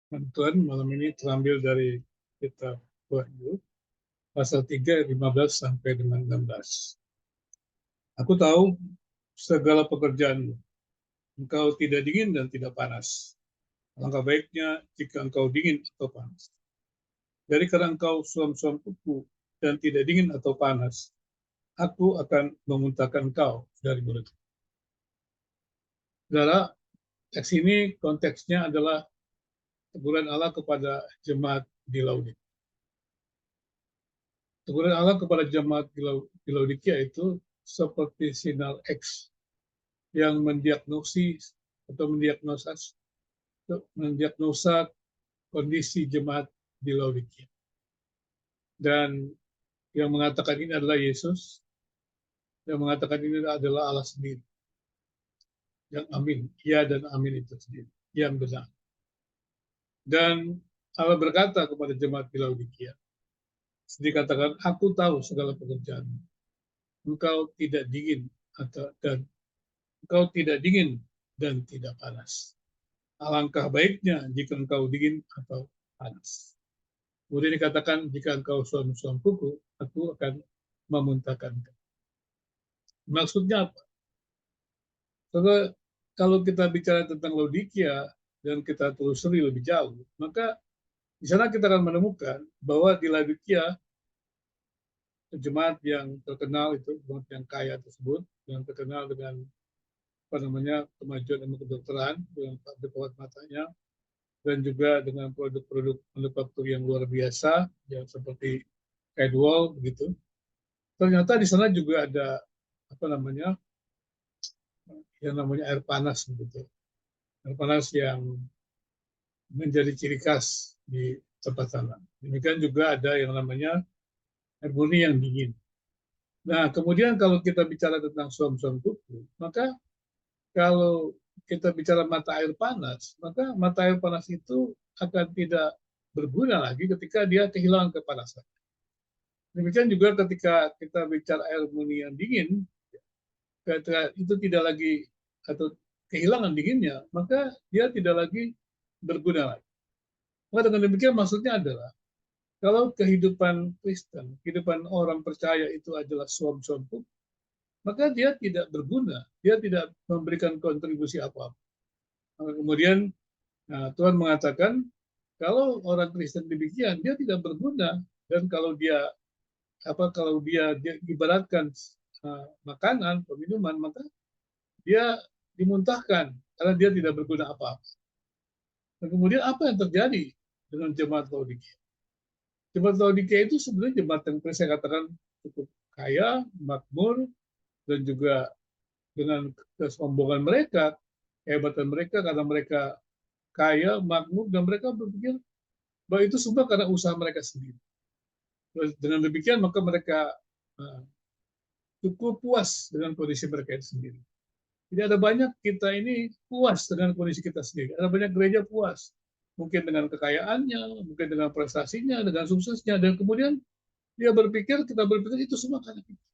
Tuhan malam ini terambil dari kitab Wahyu pasal 3 ayat 15 sampai dengan 16. Aku tahu segala pekerjaanmu. Engkau tidak dingin dan tidak panas. Alangkah baiknya jika engkau dingin atau panas. Dari karena engkau suam-suam kuku dan tidak dingin atau panas, aku akan memuntahkan engkau dari mulut. Saudara, teks ini konteksnya adalah teguran Allah kepada jemaat di Laodikia. Teguran Allah kepada jemaat di Laodikia itu seperti sinar X yang mendiagnosa kondisi jemaat di Laodikia. Dan yang mengatakan ini adalah Yesus, yang mengatakan ini adalah Allah sendiri. Yang amin, ya dan amin itu sendiri, yang benar. Dan Allah berkata kepada jemaat di Laodikia, dikatakan, aku tahu segala pekerjaanmu. Engkau tidak dingin dan tidak panas. Alangkah baiknya jika engkau dingin atau panas. Kemudian dikatakan, jika engkau suam-suam kuku, aku akan memuntahkan. Maksudnya apa? Karena kalau kita bicara tentang Laodikia dan kita telusuri lebih jauh, maka di sana kita akan menemukan bahwa di Laodikia jemaat yang terkenal itu, jemaat yang kaya tersebut, yang terkenal dengan kemajuan ilmu kedokteran, dengan pabrik matanya, dan juga dengan produk-produk manufaktur yang luar biasa, yang seperti Edwall begitu. Ternyata di sana juga ada yang namanya air panas begitu. Air panas yang menjadi ciri khas di tempat sana. Demikian juga ada yang namanya air murni yang dingin. Nah, kemudian kalau kita bicara tentang suam-suam kuku, maka kalau kita bicara mata air panas, maka mata air panas itu akan tidak berguna lagi ketika dia kehilangan kepanasan. Demikian juga ketika kita bicara air murni yang dingin, ketika itu tidak lagi atau kehilangan dinginnya, maka dia tidak lagi berguna lagi. Maka dengan demikian maksudnya adalah kalau kehidupan Kristen, kehidupan orang percaya itu adalah suam-suam kuku, maka dia tidak berguna, dia tidak memberikan kontribusi apa-apa. Kemudian Tuhan mengatakan kalau orang Kristen demikian dia tidak berguna, dan kalau dia ibaratkan makanan, peminuman, maka dia dimuntahkan karena dia tidak berguna apa-apa. Dan kemudian apa yang terjadi dengan jemaat Laodikia? Jemaat Laodikia itu sebenarnya jemaat yang saya katakan cukup kaya, makmur, dan juga dengan kesombongan mereka, kehebatan mereka karena mereka kaya, makmur, dan mereka berpikir bahwa itu semua karena usaha mereka sendiri. Dengan demikian maka mereka cukup puas dengan kondisi mereka sendiri. Jadi ada banyak kita ini puas dengan kondisi kita sendiri. Ada banyak gereja puas. Mungkin dengan kekayaannya, mungkin dengan prestasinya, dengan suksesnya. Dan kemudian kita berpikir itu semua karena kita.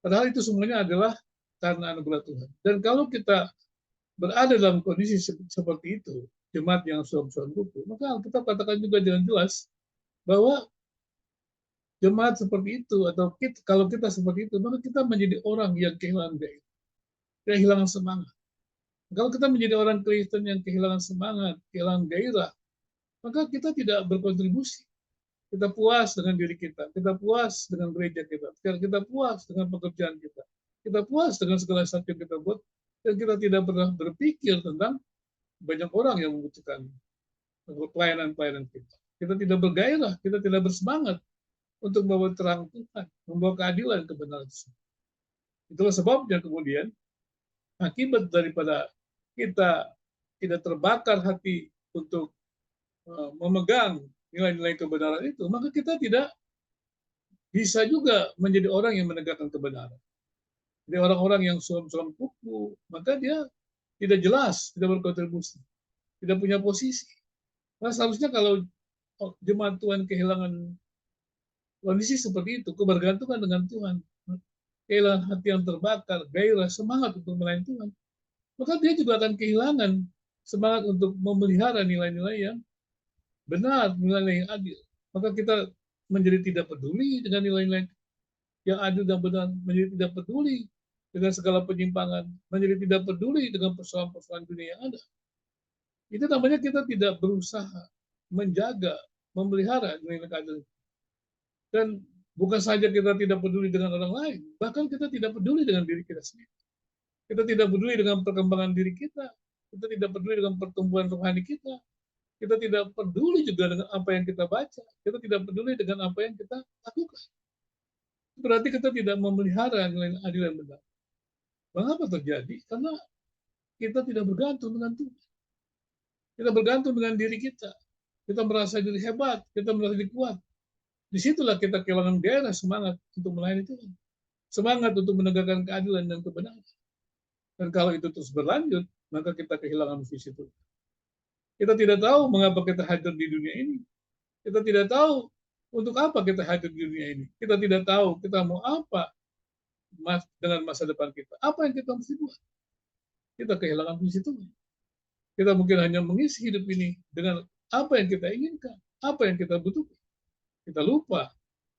Padahal itu semuanya adalah karena anugerah Tuhan. Dan kalau kita berada dalam kondisi seperti itu, jemaat yang suam-suam kuku, maka kita katakan juga dengan jelas bahwa jemaat seperti itu, atau kalau kita seperti itu, maka kita menjadi orang yang kehilangan gairah, kehilangan semangat. Kalau kita menjadi orang Kristen yang kehilangan semangat, kehilangan gairah, maka kita tidak berkontribusi. Kita puas dengan diri kita puas dengan gereja kita puas dengan pekerjaan kita puas dengan segala sesuatu yang kita buat, dan kita tidak pernah berpikir tentang banyak orang yang membutuhkan pelayanan-pelayanan kita. Kita tidak bergairah, kita tidak bersemangat untuk membawa terang Tuhan, membawa keadilan, kebenaran. Itulah sebabnya kemudian akibat daripada kita tidak terbakar hati untuk memegang nilai-nilai kebenaran itu, maka kita tidak bisa juga menjadi orang yang menegakkan kebenaran. Jadi orang-orang yang suam-suam kuku, maka dia tidak jelas, tidak berkontribusi, tidak punya posisi. Nah, seharusnya kalau jemaat Tuhan kehilangan kondisi seperti itu, kebergantungan dengan Tuhan, kehilangan hati yang terbakar, gairah, semangat untuk melayani Tuhan, maka dia juga akan kehilangan semangat untuk memelihara nilai-nilai yang benar, nilai-nilai yang adil. Maka kita menjadi tidak peduli dengan nilai-nilai yang adil dan benar, menjadi tidak peduli dengan segala penyimpangan, menjadi tidak peduli dengan persoalan-persoalan dunia yang ada. Itu namanya kita tidak berusaha menjaga, memelihara nilai keadilan. Dan bukan saja kita tidak peduli dengan orang lain, bahkan kita tidak peduli dengan diri kita sendiri. Kita tidak peduli dengan perkembangan diri kita tidak peduli dengan pertumbuhan rohani kita tidak peduli juga dengan apa yang kita baca, kita tidak peduli dengan apa yang kita lakukan. Berarti kita tidak memelihara nilai adil yang benar. Mengapa terjadi? Karena kita tidak bergantung dengan Tuhan. Kita bergantung dengan diri kita. Kita merasa diri hebat, kita merasa diri kuat. Disitulah kita kehilangan gairah semangat untuk melayani Tuhan. Semangat untuk menegakkan keadilan dan kebenaran. Dan kalau itu terus berlanjut, maka kita kehilangan visi Tuhan. Kita tidak tahu mengapa kita hadir di dunia ini. Kita tidak tahu untuk apa kita hadir di dunia ini. Kita tidak tahu kita mau apa dengan masa depan kita. Apa yang kita mesti buat. Kita kehilangan visi Tuhan. Kita mungkin hanya mengisi hidup ini dengan apa yang kita inginkan, apa yang kita butuhkan. Kita lupa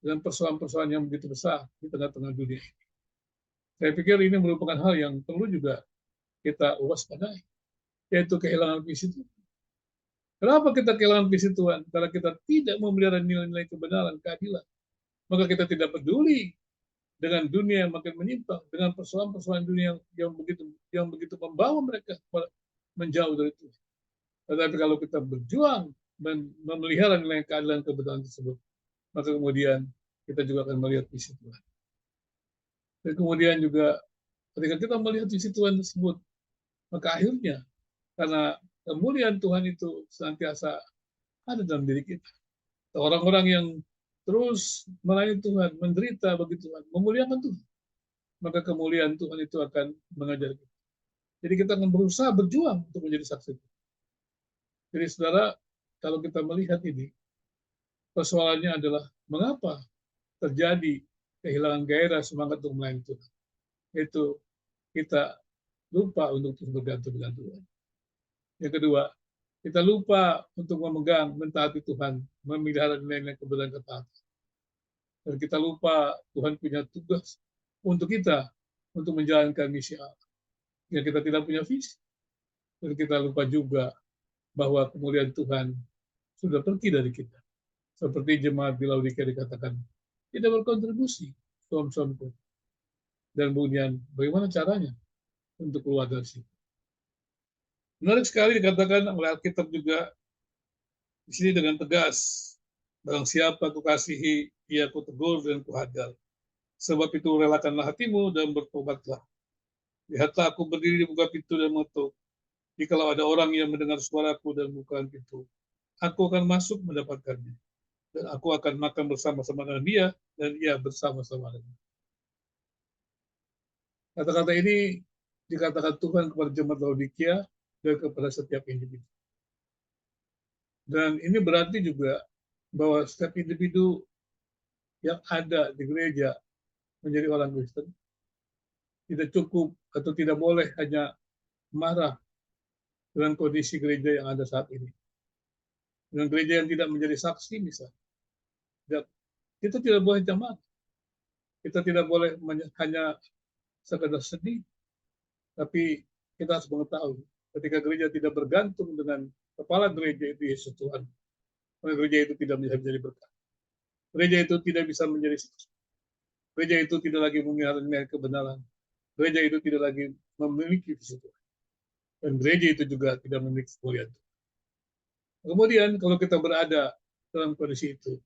dengan persoalan-persoalan yang begitu besar di tengah-tengah dunia ini. Saya pikir ini merupakan hal yang perlu juga kita waspadai, yaitu kehilangan visi Tuhan. Kenapa kita kehilangan visi Tuhan? Karena kita tidak memelihara nilai-nilai kebenaran, keadilan. Maka kita tidak peduli dengan dunia yang makin menyimpang, dengan persoalan-persoalan dunia yang begitu membawa mereka menjauh dari Tuhan. Tetapi kalau kita berjuang dan memelihara nilai keadilan kebenaran tersebut, maka kemudian kita juga akan melihat visi Tuhan. Dan kemudian juga ketika kita melihat visi Tuhan tersebut, maka akhirnya karena kemuliaan Tuhan itu senantiasa ada dalam diri kita. Orang-orang yang terus melayani Tuhan, menderita bagi Tuhan, memuliakan Tuhan, maka kemuliaan Tuhan itu akan mengajar kita. Jadi kita akan berusaha berjuang untuk menjadi saksi. Jadi saudara, kalau kita melihat ini, persoalannya adalah mengapa terjadi kehilangan gairah semangat untuk melayani Tuhan. Itu kita lupa untuk terus bergantung dengan Tuhan. Yang kedua, kita lupa untuk memegang, mentaati Tuhan, memelihara nilai-nilai kebenaran ketaatan. Dan kita lupa Tuhan punya tugas untuk kita, untuk menjalankan misi Allah. Ya, kita tidak punya visi. Dan kita lupa juga bahwa kemuliaan Tuhan sudah pergi dari kita. Seperti jemaat di Laodikia dikatakan, tidak berkontribusi, suam-suamku. Dan kemudian bagaimana caranya untuk keluar dari situ. Menarik sekali dikatakan oleh Alkitab juga di sini dengan tegas. Barang siapa kukasihi, ia kutegur dan kuhajar. Sebab itu relakanlah hatimu dan bertobatlah. Lihatlah aku berdiri di buka pintu dan mengetuk. Jikalau ada orang yang mendengar suaraku dan bukaan pintu, aku akan masuk mendapatkannya. Dan aku akan makan bersama-sama dengan dia, dan ia bersama-sama dengan. Kata-kata ini dikatakan Tuhan kepada jemaat Laodikia dan kepada setiap individu. Dan ini berarti juga bahwa setiap individu yang ada di gereja menjadi orang Kristen tidak cukup atau tidak boleh hanya marah dengan kondisi gereja yang ada saat ini. Dengan gereja yang tidak menjadi saksi misalnya. Kita tidak boleh jamak. Kita tidak boleh hanya sekedar sedih. Tapi kita harus mengetahui ketika gereja tidak bergantung dengan kepala gereja itu Yesus Tuhan, maka gereja itu tidak bisa menjadi berkat. Gereja itu tidak bisa menjadi saksi. Gereja itu tidak lagi memelihara nilai kebenaran. Gereja itu tidak lagi memiliki visi Tuhan. Dan gereja itu juga tidak memiliki kemuliaan Tuhan. Kemudian kalau kita berada dalam kondisi itu,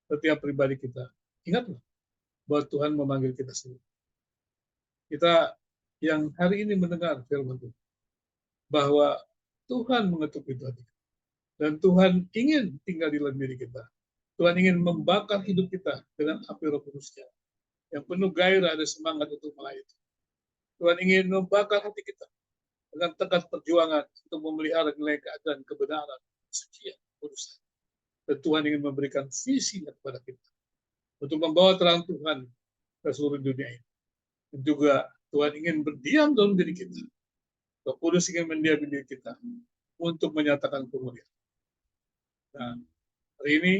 setiap pribadi kita, ingatlah bahwa Tuhan memanggil kita semua. Kita yang hari ini mendengar firman Tuhan, bahwa Tuhan mengetuk pintu hati kita. Dan Tuhan ingin tinggal di dalam diri kita. Tuhan ingin membakar hidup kita dengan api Roh Kudus-Nya yang penuh gairah dan semangat untuk melayani. Tuhan ingin membakar hati kita dengan tegas perjuangan untuk memelihara nilai keadilan, kebenaran, kesucian, kudusan. Dan Tuhan ingin memberikan visinya kepada kita untuk membawa terang Tuhan ke seluruh dunia ini. Dan juga Tuhan ingin berdiam dalam diri kita. Roh Kudus ingin mendiami diri kita untuk menyatakan kemuliaan. Nah, hari ini,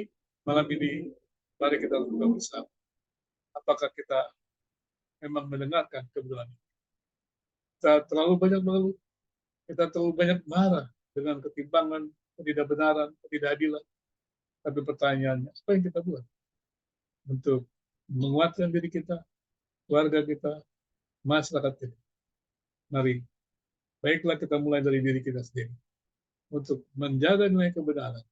malam ini, mari kita lakukan bersama. Apakah kita memang mendengarkan kebenaran ini? Kita terlalu banyak mengeluh, kita terlalu banyak marah dengan ketimpangan, ketidakbenaran, ketidakadilan. Tapi pertanyaannya, apa yang kita buat untuk menguatkan diri kita, keluarga kita, masyarakat kita? Mari, baiklah kita mulai dari diri kita sendiri untuk menjaga nilai kebenaran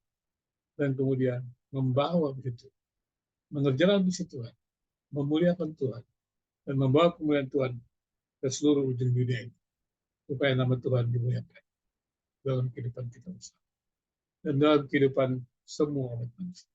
dan kemudian membawa begitu, mengerjakan visi Tuhan, memuliakan Tuhan, dan membawa kemuliaan Tuhan ke seluruh ujung dunia ini, supaya nama Tuhan dimuliakan dalam kehidupan kita bersama dan dalam kehidupan semua umat manusia.